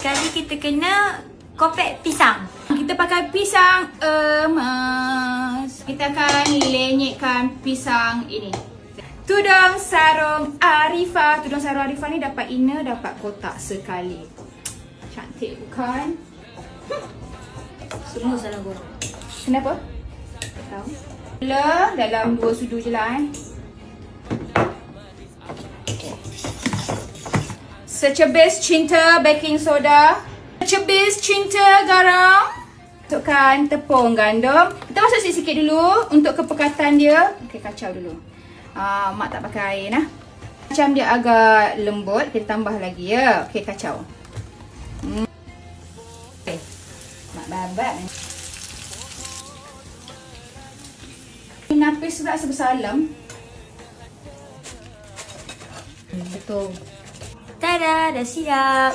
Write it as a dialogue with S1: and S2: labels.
S1: sekali kita kena kopek pisang.
S2: Kita pakai pisang emas. Kita akan lenyekkan pisang ini. Tudung sarung Arifah. Tudung sarung Arifah ni dapat inner, dapat kotak sekali. Cantik bukan?
S1: Semua salah guna.
S2: Kenapa? Tak tahu. Gula dalam 2 sudu je lah Secebis cinta baking soda. Secebis cinta garam. Masukkan tepung gandum. Kita masuk sikit-sikit dulu untuk kepekatan dia. Okey, kacau dulu. Mak tak pakai air nah. Macam dia agak lembut, kita tambah lagi ya. Okey, kacau. Okey. Mak babat ni. Napis pula sebesar lem.
S1: Betul. Tada, dah siap.